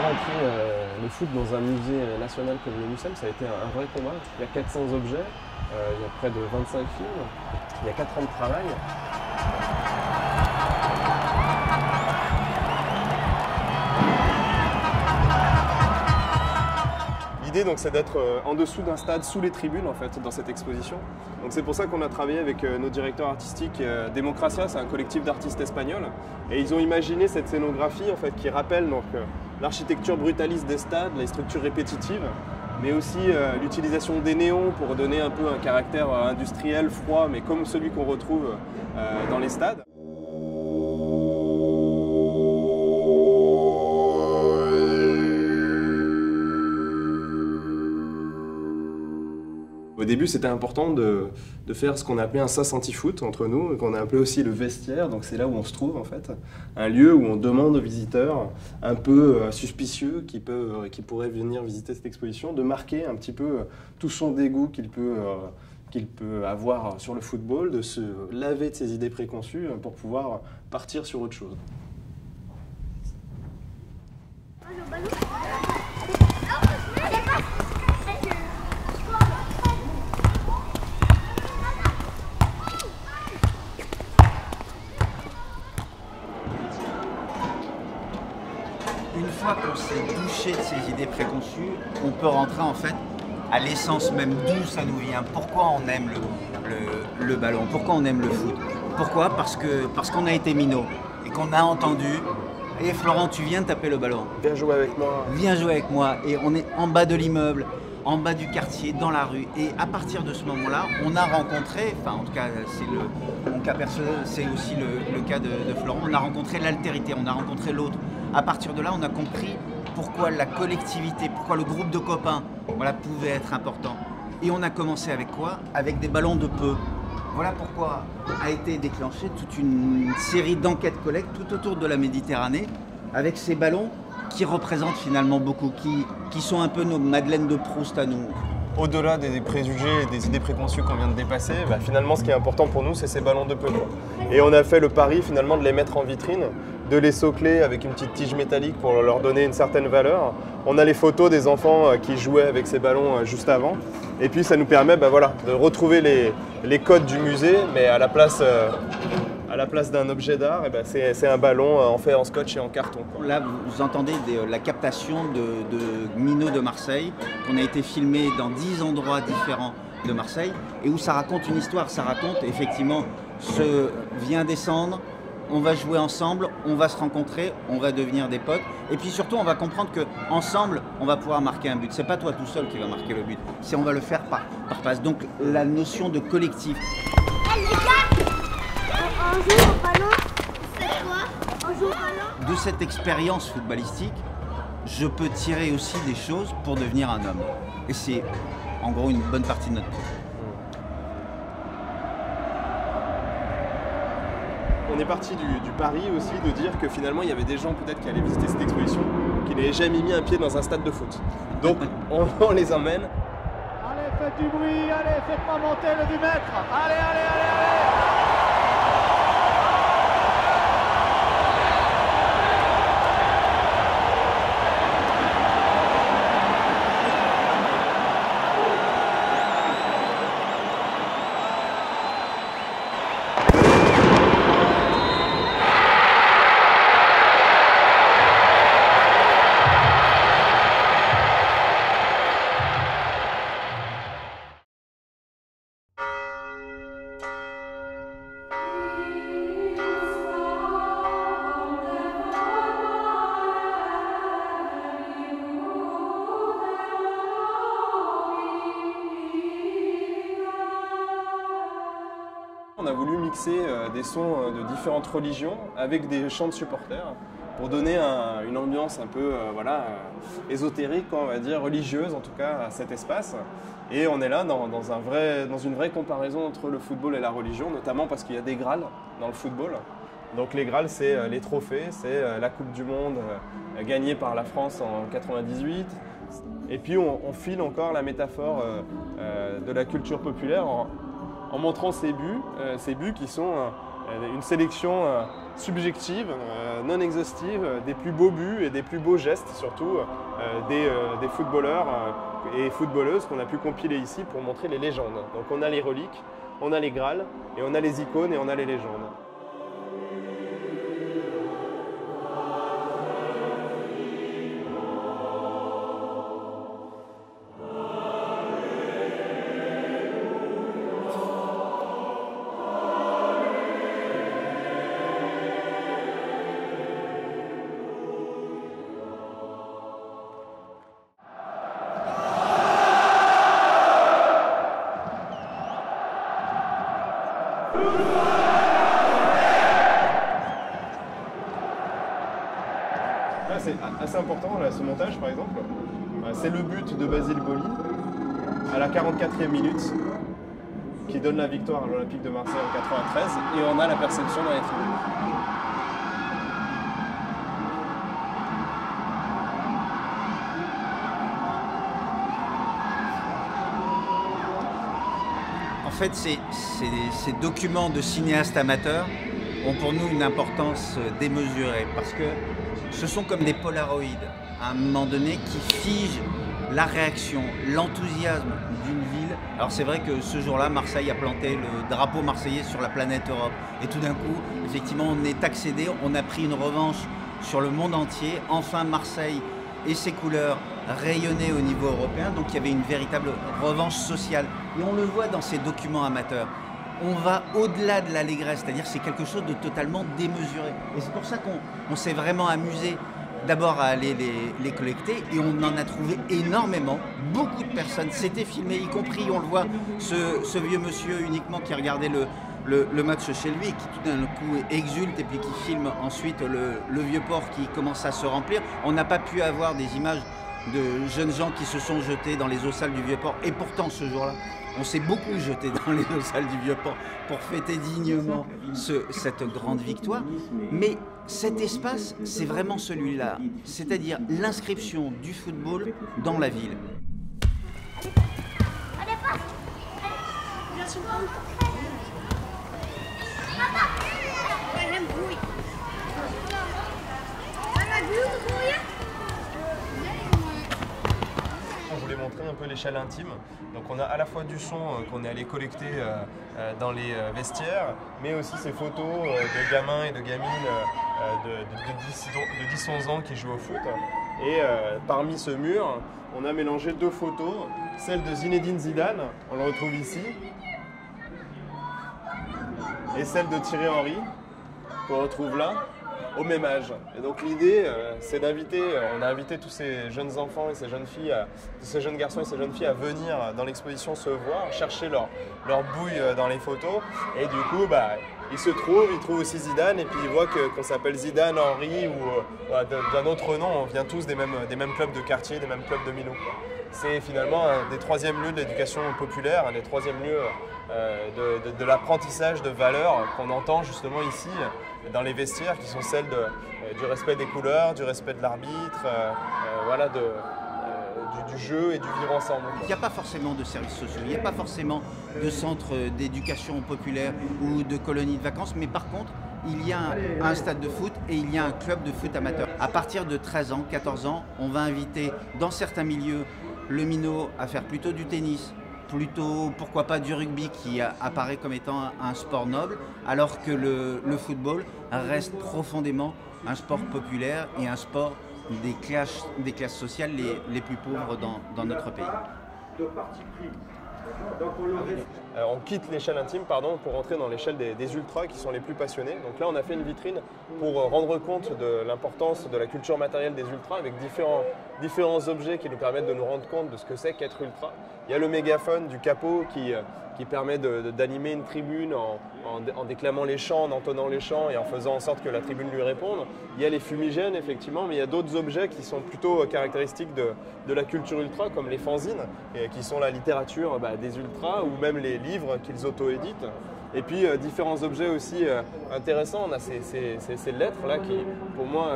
rentrer le foot dans un musée national comme le Mucem, ça a été un vrai combat. Il y a 400 objets, il y a près de 25 films, il y a 4 ans de travail. L'idée donc c'est d'être en dessous d'un stade, sous les tribunes en fait, dans cette exposition. Donc c'est pour ça qu'on a travaillé avec nos directeurs artistiques. Democracia, c'est un collectif d'artistes espagnols, et ils ont imaginé cette scénographie en fait qui rappelle donc l'architecture brutaliste des stades, les structures répétitives, mais aussi l'utilisation des néons pour donner un peu un caractère industriel, froid, mais comme celui qu'on retrouve dans les stades. Au début, c'était important de faire ce qu'on a appelé un sas anti-foot entre nous, qu'on a appelé aussi le vestiaire, donc c'est là où on se trouve en fait, un lieu où on demande aux visiteurs un peu suspicieux qui pourraient venir visiter cette exposition, de marquer un petit peu tout son dégoût qu'il peut avoir sur le football, de se laver de ses idées préconçues pour pouvoir partir sur autre chose. Une fois qu'on s'est douché de ces idées préconçues, on peut rentrer en fait à l'essence même d'où ça nous vient. Pourquoi on aime le ballon? Pourquoi on aime le foot? Pourquoi? Parce qu'on a été minot et qu'on a entendu « Hé Florent, tu viens taper le ballon. Viens jouer avec moi. Viens jouer avec moi ». Et on est en bas de l'immeuble, en bas du quartier, dans la rue. Et à partir de ce moment-là, on a rencontré, enfin en tout cas c'est mon cas personnel, c'est aussi le cas de Florent, on a rencontré l'altérité, on a rencontré l'autre. À partir de là, on a compris pourquoi la collectivité, pourquoi le groupe de copains pouvait être important. Et on a commencé avec quoi? Avec des ballons de peu. Voilà pourquoi a été déclenchée toute une série d'enquêtes collectes tout autour de la Méditerranée, avec ces ballons qui représentent finalement beaucoup, qui sont un peu nos Madeleines de Proust à nous. Au-delà des préjugés et des idées préconçues qu'on vient de dépasser, finalement ce qui est important pour nous, c'est ces ballons de peu. Et on a fait le pari finalement de les mettre en vitrine, de les socler avec une petite tige métallique pour leur donner une certaine valeur. On a les photos des enfants qui jouaient avec ces ballons juste avant. Et puis ça nous permet de retrouver les codes du musée, mais à la place d'un objet d'art, c'est un ballon fait en scotch et en carton. Là, vous entendez la captation de Mino de Marseille, qu'on a été filmé dans 10 endroits différents de Marseille, et où ça raconte une histoire. Ça raconte effectivement vient descendre, on va jouer ensemble, on va se rencontrer, on va devenir des potes, et puis surtout on va comprendre qu'ensemble on va pouvoir marquer un but. C'est pas toi tout seul qui va marquer le but, c'est on va le faire par passe. Donc la notion de collectif. Hey, les gars, on joue au ballon. C'est quoi? On joue au ballon. De cette expérience footballistique, je peux tirer aussi des choses pour devenir un homme. Et c'est en gros une bonne partie de notre vie. On est parti du pari aussi de dire que finalement il y avait des gens peut-être qui allaient visiter cette exposition qui n'avaient jamais mis un pied dans un stade de foot. Donc on les emmène. Allez, faites du bruit, allez, faites-moi monter le 10 mètres. Allez, allez, allez, allez. On a voulu mixer des sons de différentes religions avec des chants de supporters pour donner une ambiance un peu ésotérique, on va dire, religieuse en tout cas à cet espace. Et on est là dans une vraie comparaison entre le football et la religion, notamment parce qu'il y a des grâles dans le football. Donc les grâles, c'est les trophées, c'est la Coupe du Monde gagnée par la France en 98. Et puis on file encore la métaphore de la culture populaire en montrant ces buts qui sont une sélection subjective, non exhaustive, des plus beaux buts et des plus beaux gestes surtout des footballeurs et footballeuses qu'on a pu compiler ici pour montrer les légendes. Donc on a les reliques, on a les grâles et on a les icônes et on a les légendes. Là, c'est assez important, là, ce montage par exemple. C'est le but de Basile Boli à la 44e minute qui donne la victoire à l'Olympique de Marseille en 93 et on a la perception dans les tribunes. En fait, ces documents de cinéastes amateurs ont pour nous une importance démesurée parce que ce sont comme des polaroïdes à un moment donné qui figent la réaction, l'enthousiasme d'une ville. Alors c'est vrai que ce jour-là, Marseille a planté le drapeau marseillais sur la planète Europe. Et tout d'un coup, effectivement, on est accédé, on a pris une revanche sur le monde entier. Enfin, Marseille et ses couleurs rayonnaient au niveau européen. Donc il y avait une véritable revanche sociale. Et on le voit dans ces documents amateurs. On va au-delà de l'allégresse, c'est-à-dire c'est quelque chose de totalement démesuré. Et c'est pour ça qu'on s'est vraiment amusé d'abord à aller les collecter et on en a trouvé énormément. Beaucoup de personnes s'étaient filmées, y compris, on le voit, ce vieux monsieur uniquement qui regardait le match chez lui et qui tout d'un coup exulte et puis qui filme ensuite le vieux port qui commence à se remplir. On n'a pas pu avoir des images de jeunes gens qui se sont jetés dans les eaux sales du vieux port et pourtant ce jour-là, on s'est beaucoup jeté dans les eaux sales du Vieux-Port pour fêter dignement cette grande victoire. Mais cet espace, c'est vraiment celui-là, c'est-à-dire l'inscription du football dans la ville. Allez, passe. Allez, viens, papa. J'aime bruit. On voulait montrer un peu l'échelle intime. Donc on a à la fois du son qu'on est allé collecter dans les vestiaires, mais aussi ces photos de gamins et de gamines de 10-11 ans qui jouent au foot. Et parmi ce mur, on a mélangé deux photos, celle de Zinedine Zidane, on le retrouve ici, et celle de Thierry Henry, qu'on retrouve là, au même âge. Et donc l'idée, c'est d'inviter, on a invité tous ces jeunes enfants et ces jeunes filles, ces jeunes garçons et ces jeunes filles à venir dans l'exposition se voir, chercher leur bouille dans les photos. Et du coup, ils se trouvent, ils trouvent aussi Zidane et puis ils voient qu'on s'appelle Zidane, Henry ou d'un autre nom. On vient tous des mêmes clubs de quartier, des mêmes clubs de Millau. C'est finalement un des troisièmes lieux de l'éducation populaire, un des troisièmes lieux de l'apprentissage de valeurs qu'on entend justement ici dans les vestiaires, qui sont celles du respect des couleurs, du respect de l'arbitre, voilà, du jeu et du vivre ensemble. Il n'y a pas forcément de services sociaux, il n'y a pas forcément de centre d'éducation populaire ou de colonies de vacances, mais par contre, il y a un stade de foot et il y a un club de foot amateur. À partir de 13 ans, 14 ans, on va inviter dans certains milieux le minot à faire plutôt du tennis, plutôt, pourquoi pas, du rugby qui apparaît comme étant un sport noble, alors que le football reste profondément un sport populaire et un sport des classes sociales les plus pauvres dans notre pays. On quitte l'échelle intime pour entrer dans l'échelle des ultras qui sont les plus passionnés. Donc là on a fait une vitrine pour rendre compte de l'importance de la culture matérielle des ultras avec différents objets qui nous permettent de nous rendre compte de ce que c'est qu'être ultra. Il y a le mégaphone du capot qui permet d'animer une tribune en déclamant les chants, en entonnant les chants et en faisant en sorte que la tribune lui réponde. Il y a les fumigènes effectivement, mais il y a d'autres objets qui sont plutôt caractéristiques de la culture ultra, comme les fanzines, qui sont la littérature des ultras, ou même les livres qu'ils auto-éditent. Et puis différents objets aussi intéressants. On a ces lettres-là qui, pour moi,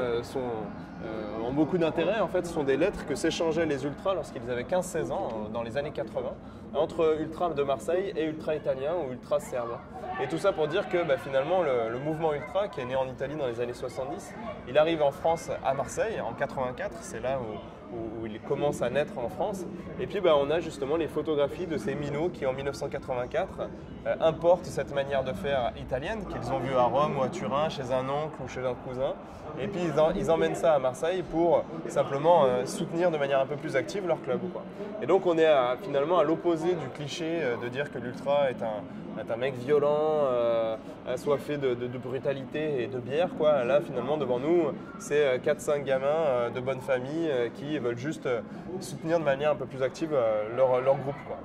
ont beaucoup d'intérêt. En fait, ce sont des lettres que s'échangeaient les ultras lorsqu'ils avaient 15-16 ans, dans les années 80, entre ultras de Marseille et ultras italiens ou ultras serbes. Et tout ça pour dire que finalement, le mouvement ultra, qui est né en Italie dans les années 70, il arrive en France à Marseille en 84. C'est là où il commence à naître en France. Et puis on a justement les photographies de ces minots qui en 1984 importent cette manière de faire italienne qu'ils ont vue à Rome ou à Turin, chez un oncle ou chez un cousin. Et puis ils emmènent ça à Marseille pour simplement soutenir de manière un peu plus active leur club, quoi. Et donc on est finalement à l'opposé du cliché de dire que l'ultra est un mec violent, assoiffé de brutalité et de bière, quoi. Là, finalement, devant nous, c'est 4-5 gamins de bonne famille qui veulent juste soutenir de manière un peu plus active leur groupe, quoi.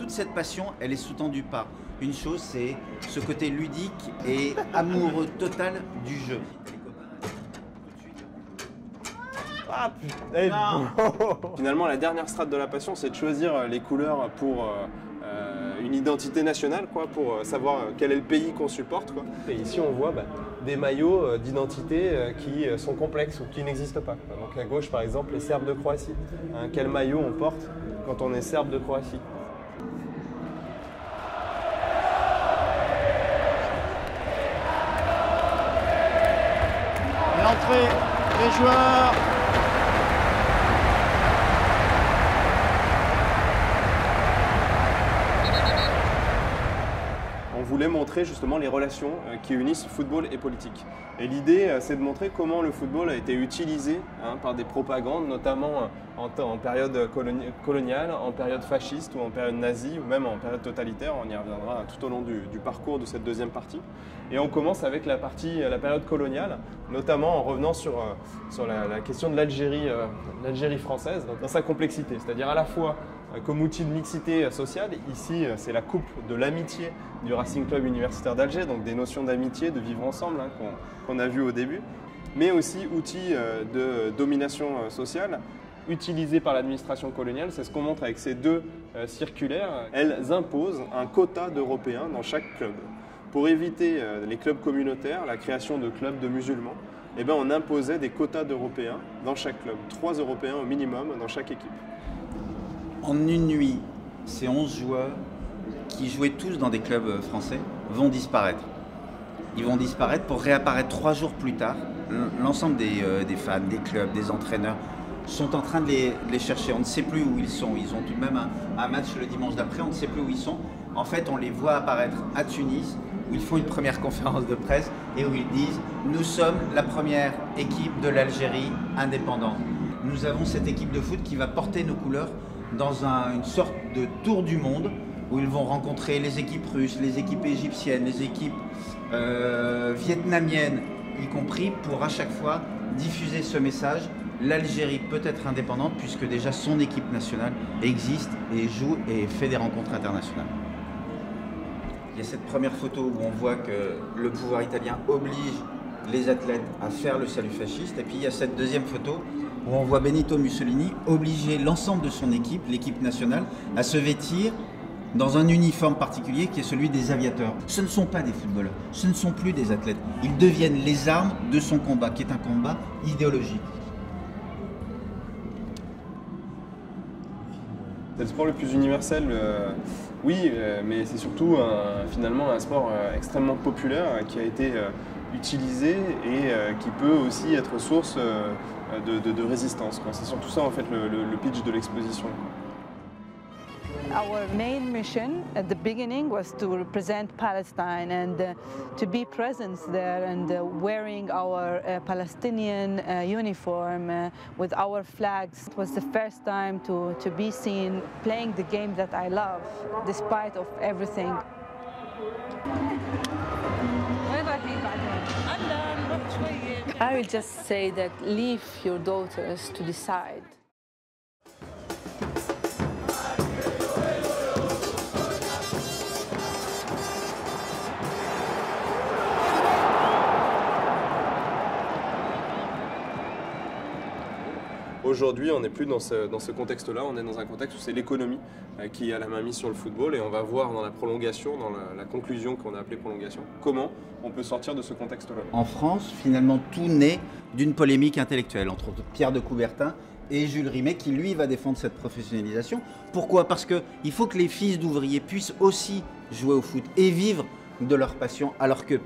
Cette passion, elle est sous-tendue par une chose, c'est ce côté ludique et amoureux total du jeu. Ah putain. Finalement, la dernière strate de la passion, c'est de choisir les couleurs pour une identité nationale, quoi, pour savoir quel est le pays qu'on supporte, quoi. Et ici, on voit des maillots d'identité qui sont complexes ou qui n'existent pas, quoi. Donc à gauche, par exemple, les Serbes de Croatie. Quel maillot on porte quand on est Serbe de Croatie? L'entrée des joueurs. On voulait montrer justement les relations qui unissent football et politique. Et l'idée, c'est de montrer comment le football a été utilisé par des propagandes, notamment en période coloniale, en période fasciste ou en période nazie, ou même en période totalitaire. On y reviendra tout au long du parcours de cette deuxième partie. Et on commence avec la période coloniale, notamment en revenant sur la question de l'Algérie française, dans sa complexité, c'est-à-dire à la fois comme outil de mixité sociale. Ici, c'est la coupe de l'amitié du Racing Club Universitaire d'Alger, donc des notions d'amitié, de vivre ensemble, qu'on a vu au début, mais aussi outil de domination sociale utilisé par l'administration coloniale. C'est ce qu'on montre avec ces deux circulaires. Elles imposent un quota d'Européens dans chaque club. Pour éviter les clubs communautaires, la création de clubs de musulmans, on imposait des quotas d'Européens dans chaque club, 3 Européens au minimum dans chaque équipe. En une nuit, ces 11 joueurs qui jouaient tous dans des clubs français vont disparaître. Ils vont disparaître pour réapparaître 3 jours plus tard. L'ensemble des fans, des clubs, des entraîneurs sont en train de les chercher. On ne sait plus où ils sont. Ils ont tout de même un match le dimanche d'après, on ne sait plus où ils sont. En fait, on les voit apparaître à Tunis, où ils font une première conférence de presse et où ils disent « Nous sommes la première équipe de l'Algérie indépendante. Nous avons cette équipe de foot qui va porter nos couleurs dans une sorte de tour du monde où ils vont rencontrer les équipes russes, les équipes égyptiennes, les équipes vietnamiennes, y compris pour à chaque fois diffuser ce message. L'Algérie peut être indépendante puisque déjà son équipe nationale existe et joue et fait des rencontres internationales. Il y a cette première photo où on voit que le pouvoir italien oblige les athlètes à faire le salut fasciste. Et puis il y a cette deuxième photo où on voit Benito Mussolini obliger l'ensemble de son équipe, l'équipe nationale, à se vêtir dans un uniforme particulier qui est celui des aviateurs. Ce ne sont pas des footballeurs, ce ne sont plus des athlètes. Ils deviennent les armes de son combat, qui est un combat idéologique. C'est le sport le plus universel, oui, mais c'est surtout finalement un sport extrêmement populaire qui a été utilisé et qui peut aussi être source de résistance. C'est surtout ça en fait le pitch de l'exposition. Our main mission at the beginning was to represent Palestine and to be present there and wearing our Palestinian uniform with our flags. It was the first time to be seen playing the game that I love, despite of everything. I will just say that leave your daughters to decide. Aujourd'hui, on n'est plus dans ce contexte-là, on est dans un contexte où c'est l'économie qui a la main mise sur le football et on va voir dans la prolongation, dans la conclusion qu'on a appelée prolongation, comment on peut sortir de ce contexte-là. En France, finalement, tout naît d'une polémique intellectuelle entre Pierre de Coubertin et Jules Rimet qui, lui, va défendre cette professionnalisation. Pourquoi? Parce qu'il faut que les fils d'ouvriers puissent aussi jouer au foot et vivre de leur passion, alors que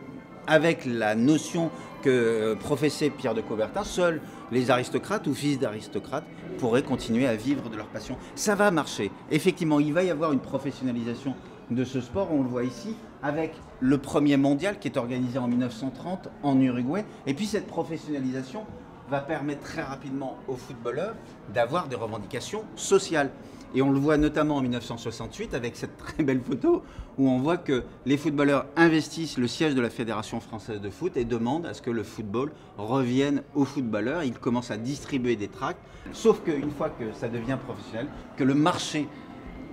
avec la notion que professait Pierre de Coubertin, seuls les aristocrates ou fils d'aristocrates pourraient continuer à vivre de leur passion. Ça va marcher. Effectivement, il va y avoir une professionnalisation de ce sport, on le voit ici, avec le premier mondial qui est organisé en 1930 en Uruguay. Et puis cette professionnalisation va permettre très rapidement aux footballeurs d'avoir des revendications sociales. Et on le voit notamment en 1968 avec cette très belle photo où on voit que les footballeurs investissent le siège de la Fédération française de foot et demandent à ce que le football revienne aux footballeurs. Ils commencent à distribuer des tracts, sauf qu'une fois que ça devient professionnel, que le marché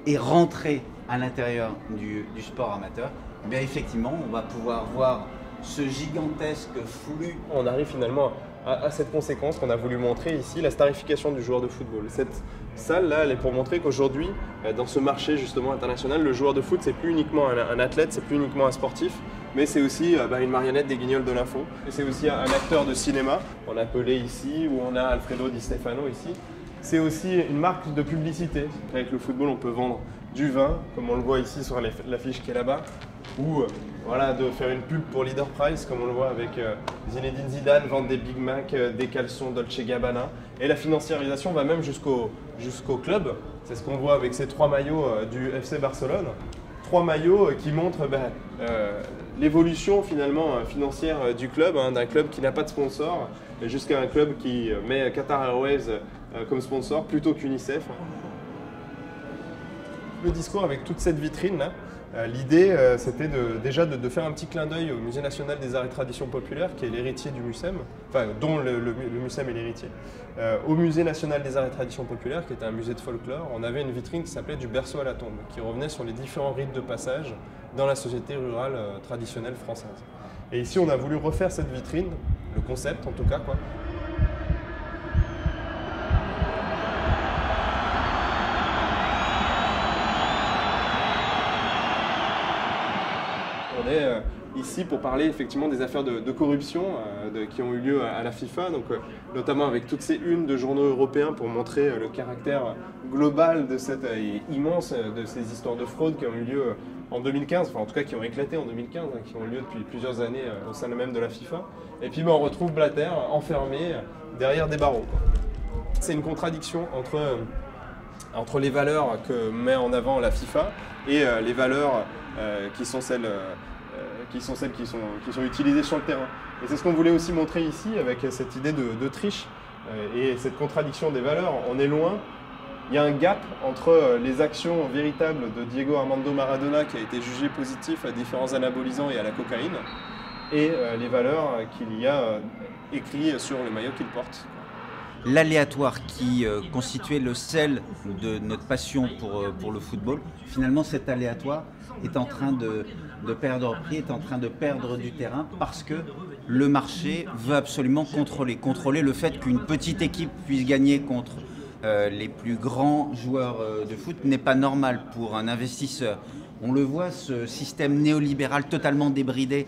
est rentré à l'intérieur du sport amateur, eh bien effectivement, on va pouvoir voir ce gigantesque flux. On arrive finalement à cette conséquence qu'on a voulu montrer ici, la starification du joueur de football. Cette salle-là, elle est pour montrer qu'aujourd'hui, dans ce marché justement international, le joueur de foot, c'est plus uniquement un athlète, c'est plus uniquement un sportif, mais c'est aussi une marionnette des Guignols de l'info. Et c'est aussi un acteur de cinéma, on a Pelé ici, ou on a Alfredo Di Stefano ici. C'est aussi une marque de publicité. Avec le football, on peut vendre du vin, comme on le voit ici sur l'affiche qui est là-bas, ou voilà, de faire une pub pour Leader Price, comme on le voit avec Zinedine Zidane, vendre des Big Mac, des caleçons Dolce Gabbana. Et la financiarisation va même jusqu'au club. C'est ce qu'on voit avec ces 3 maillots du FC Barcelone. 3 maillots qui montrent l'évolution finalement financière du club, d'un club qui n'a pas de sponsor, jusqu'à un club qui met Qatar Airways comme sponsor plutôt qu'UNICEF. Le discours avec toute cette vitrine-là, l'idée c'était déjà de faire un petit clin d'œil au Musée national des arts et traditions populaires, qui est l'héritier du MUSEM, enfin dont le MUSEM est l'héritier. Au Musée national des arts et traditions populaires, qui était un musée de folklore, on avait une vitrine qui s'appelait Du berceau à la tombe, qui revenait sur les différents rites de passage dans la société rurale traditionnelle française. Et ici on a voulu refaire cette vitrine, le concept en tout cas, quoi. On est ici pour parler effectivement des affaires de corruption qui ont eu lieu à la FIFA, donc, notamment avec toutes ces unes de journaux européens pour montrer le caractère global de cette immense de ces histoires de fraude qui ont eu lieu en 2015, enfin en tout cas qui ont éclaté en 2015, qui ont eu lieu depuis plusieurs années au sein même de la FIFA. Et puis on retrouve Blatter enfermé derrière des barreaux. C'est une contradiction entre les valeurs que met en avant la FIFA et les valeurs qui sont celles qui sont utilisées sur le terrain. Et c'est ce qu'on voulait aussi montrer ici avec cette idée de triche et cette contradiction des valeurs. On est loin. Il y a un gap entre les actions véritables de Diego Armando Maradona, qui a été jugé positif à différents anabolisants et à la cocaïne, et les valeurs qu'il y a écrites sur le maillot qu'il porte. L'aléatoire qui constituait le sel de notre passion pour le football, finalement cet aléatoire est en train de perdre pied, est en train de perdre du terrain parce que le marché veut absolument contrôler le fait qu'une petite équipe puisse gagner contre les plus grands joueurs de foot n'est pas normal pour un investisseur. On le voit, ce système néolibéral totalement débridé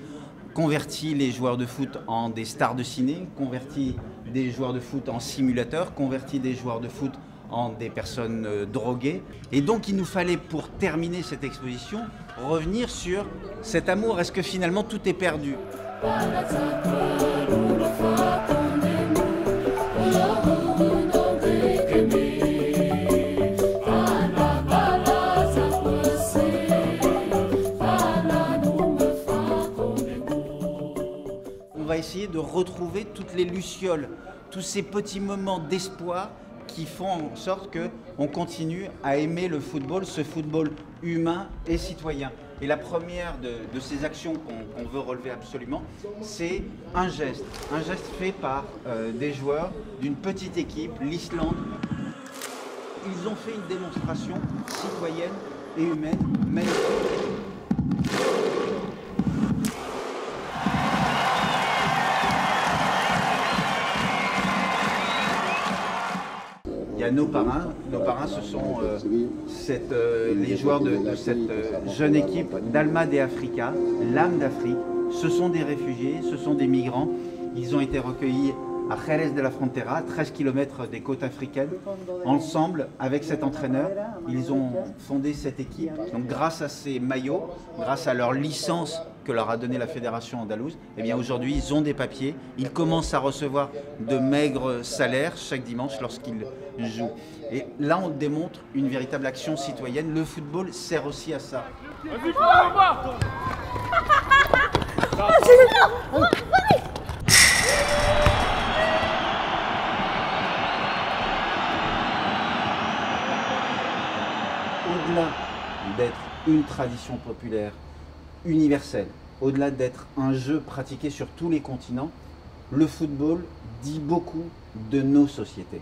convertit les joueurs de foot en des stars de ciné, convertit des joueurs de foot en simulateurs, convertit des joueurs de foot en des personnes droguées. Et donc il nous fallait, pour terminer cette exposition, revenir sur cet amour. Est-ce que finalement tout est perdu ? retrouver toutes les lucioles, tous ces petits moments d'espoir qui font en sorte qu'on continue à aimer le football, ce football humain et citoyen. Et la première de ces actions qu'on veut relever absolument, c'est un geste fait par des joueurs d'une petite équipe, l'Islande. Ils ont fait une démonstration citoyenne et humaine magnifique. Il y a nos parrains ce sont les joueurs de cette jeune équipe d'Alma de Africa, l'âme d'Afrique. Ce sont des réfugiés, ce sont des migrants. Ils ont été recueillis à Jerez de la Frontera, 13 km des côtes africaines. Ensemble, avec cet entraîneur, ils ont fondé cette équipe. Donc grâce à ces maillots, grâce à leur licence que leur a donnée la fédération andalouse, eh bien aujourd'hui ils ont des papiers, ils commencent à recevoir de maigres salaires chaque dimanche lorsqu'ils jouent. Et là on démontre une véritable action citoyenne. Le football sert aussi à ça. Au-delà d'être une tradition populaire universelle, au-delà d'être un jeu pratiqué sur tous les continents, le football dit beaucoup de nos sociétés.